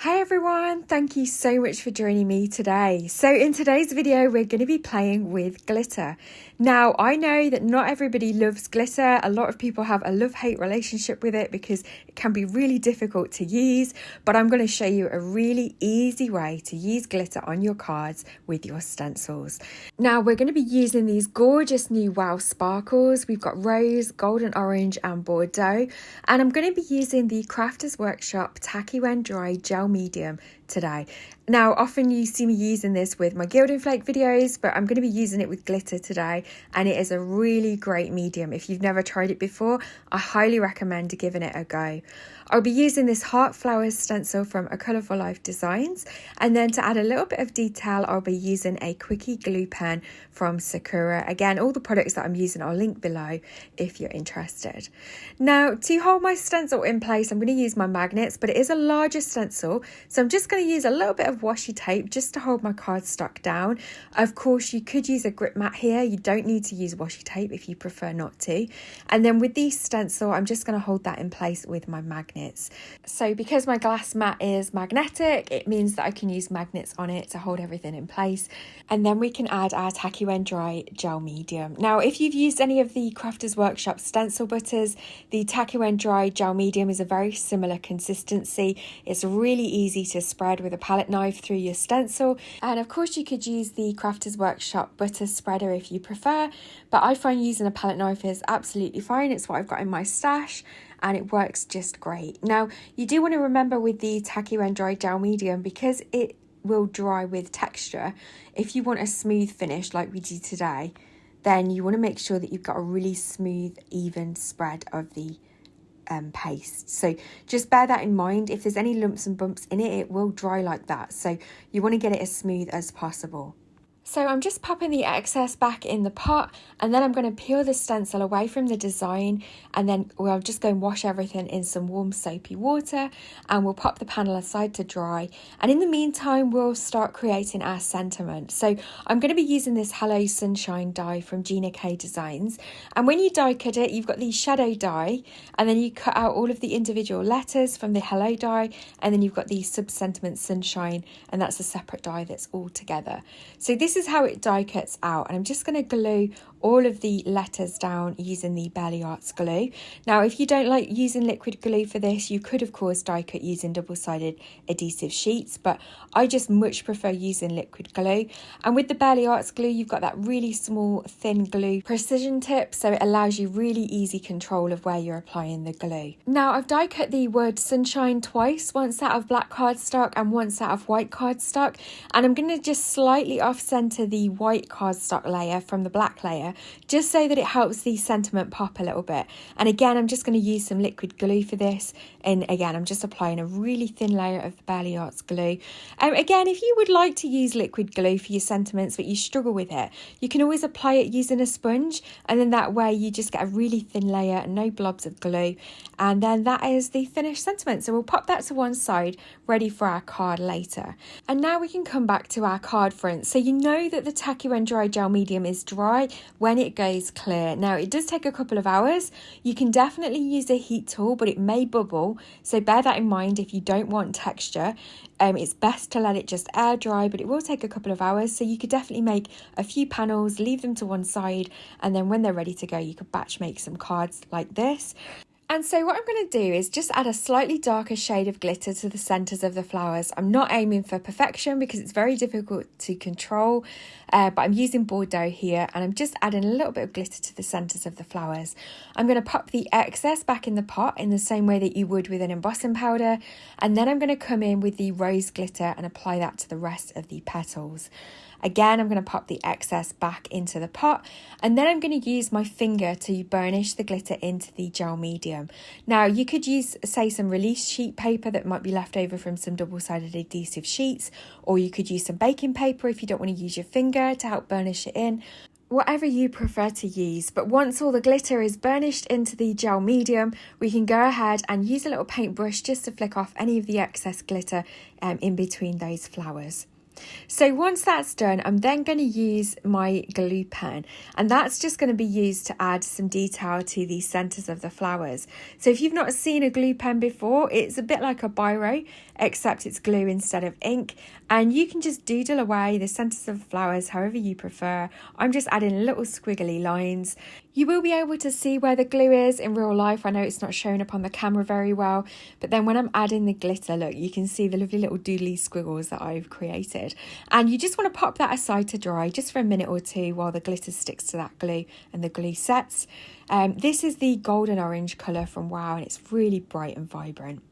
Hi everyone, thank you so much for joining me today. So in today's video, we're going to be playing with glitter. Now, I know that not everybody loves glitter. A lot of people have a love-hate relationship with it because it can be really difficult to use, but I'm going to show you a really easy way to use glitter on your cards with your stencils. Now, we're going to be using these gorgeous new Wow sparkles. We've got rose, golden orange and Bordeaux, and I'm going to be using the Crafters Workshop Tacky When Dry Gel Medium today. Now, often you see me using this with my gilding flake videos, but I'm going to be using it with glitter today, and it is a really great medium. If you've never tried it before, I highly recommend giving it a go. I'll be using this Heart Flowers stencil from A Colourful Life Designs, and then to add a little bit of detail, I'll be using a Quickie glue pen from Sakura. Again, all the products that I'm using I'll link below if you're interested. Now, to hold my stencil in place, I'm going to use my magnets, but it is a larger stencil, so I'm just going to use a little bit of washi tape just to hold my cardstock down. Of course, you could use a grip mat here. You don't need to use washi tape if you prefer not to. And then with the stencil, I'm just going to hold that in place with my magnets. So because my glass mat is magnetic, it means that I can use magnets on it to hold everything in place. And then we can add our Tacky When Dry gel medium. Now, if you've used any of the Crafters Workshop stencil butters, the Tacky When Dry gel medium is a very similar consistency. It's really easy to spread with a palette knife through your stencil, and of course you could use the Crafters Workshop butter spreader if you prefer, but I find using a palette knife is absolutely fine. It's what I've got in my stash and it works just great. Now, you do want to remember with the Tacky When Dry gel medium, because it will dry with texture, if you want a smooth finish like we do today, then you want to make sure that you've got a really smooth, even spread of the paste. So just bear that in mind. If there's any lumps and bumps in it, it will dry like that. So you want to get it as smooth as possible. So I'm just popping the excess back in the pot, and then I'm going to peel the stencil away from the design, and then we'll just go and wash everything in some warm soapy water, and we'll pop the panel aside to dry. And in the meantime, we'll start creating our sentiment. So I'm going to be using this Hello Sunshine die from Gina Designs, and when you die cut it, you've got the shadow die, and then you cut out all of the individual letters from the Hello die, and then you've got the sub sentiment Sunshine, and that's a separate die that's all together. So this is how it die cuts out, and I'm just going to glue all of the letters down using the Belly Arts glue. Now, if you don't like using liquid glue for this, you could of course die cut using double-sided adhesive sheets, but I just much prefer using liquid glue. And with the Belly Arts glue, you've got that really small thin glue precision tip, so it allows you really easy control of where you're applying the glue. Now, I've die cut the word sunshine twice, once out of black cardstock and once out of white cardstock, and I'm going to just slightly off center the white cardstock layer from the black layer, just so that it helps the sentiment pop a little bit. And again, I'm just going to use some liquid glue for this, and again I'm just applying a really thin layer of the Belly Arts glue. Again, if you would like to use liquid glue for your sentiments but you struggle with it, you can always apply it using a sponge, and then that way you just get a really thin layer and no blobs of glue, and then that is the finished sentiment. So we'll pop that to one side, ready for our card later. And now we can come back to our card front. So you know that the Tacky When Dry gel medium is dry when it goes clear. Now, it does take a couple of hours. You can definitely use a heat tool, but it may bubble, so bear that in mind if you don't want texture. It's best to let it just air dry, but it will take a couple of hours, so you could definitely make a few panels, leave them to one side, and then when they're ready to go, you could batch make some cards like this. And so what I'm going to do is just add a slightly darker shade of glitter to the centres of the flowers. I'm not aiming for perfection because it's very difficult to control, but I'm using Bordeaux here, and I'm just adding a little bit of glitter to the centres of the flowers. I'm going to pop the excess back in the pot in the same way that you would with an embossing powder, and then I'm going to come in with the rose glitter and apply that to the rest of the petals. Again, I'm going to pop the excess back into the pot, and then I'm going to use my finger to burnish the glitter into the gel medium. Now, you could use, say, some release sheet paper that might be left over from some double-sided adhesive sheets, or you could use some baking paper if you don't want to use your finger to help burnish it in. Whatever you prefer to use, but once all the glitter is burnished into the gel medium, we can go ahead and use a little paintbrush just to flick off any of the excess glitter in between those flowers. So once that's done, I'm then going to use my glue pen, and that's just going to be used to add some detail to the centres of the flowers. So if you've not seen a glue pen before, it's a bit like a biro, except it's glue instead of ink, and you can just doodle away the centres of the flowers however you prefer. I'm just adding little squiggly lines. You will be able to see where the glue is in real life. I know it's not showing up on the camera very well, but then when I'm adding the glitter, look, you can see the lovely little doodly squiggles that I've created. And you just want to pop that aside to dry just for a minute or two while the glitter sticks to that glue and the glue sets. This is the golden orange colour from Wow, and it's really bright and vibrant.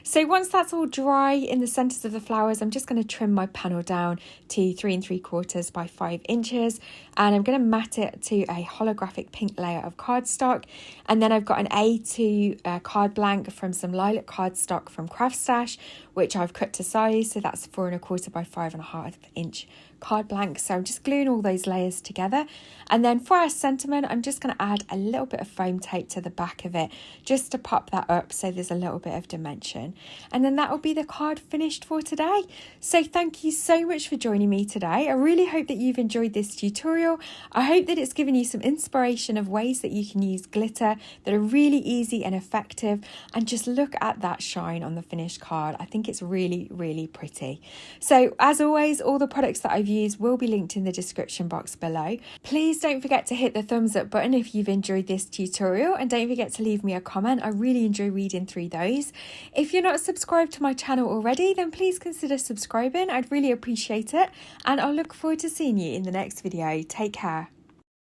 So once that's all dry in the centres of the flowers, I'm just going to trim my panel down to 3 3/4 by 5 inches, and I'm going to mat it to a holographic pink layer of cardstock. And then I've got an A2 card blank from some lilac cardstock from Craft Stash, which I've cut to size, so that's 4 1/4 by 5 1/2 inch card blank. So I'm just gluing all those layers together, and then for our sentiment, I'm just going to add a little bit of foam tape to the back of it just to pop that up so there's a little bit of dimension, and then that will be the card finished for today. So thank you so much for joining me today. I really hope that you've enjoyed this tutorial. I hope that it's given you some inspiration of ways that you can use glitter that are really easy and effective, and just look at that shine on the finished card. I think it's really, really pretty. So as always, all the products that I've used will be linked in the description box below. Please don't forget to hit the thumbs up button if you've enjoyed this tutorial, and don't forget to leave me a comment. I really enjoy reading through those. If you're not subscribed to my channel already, then please consider subscribing. I'd really appreciate it, and I'll look forward to seeing you in the next video. Take care.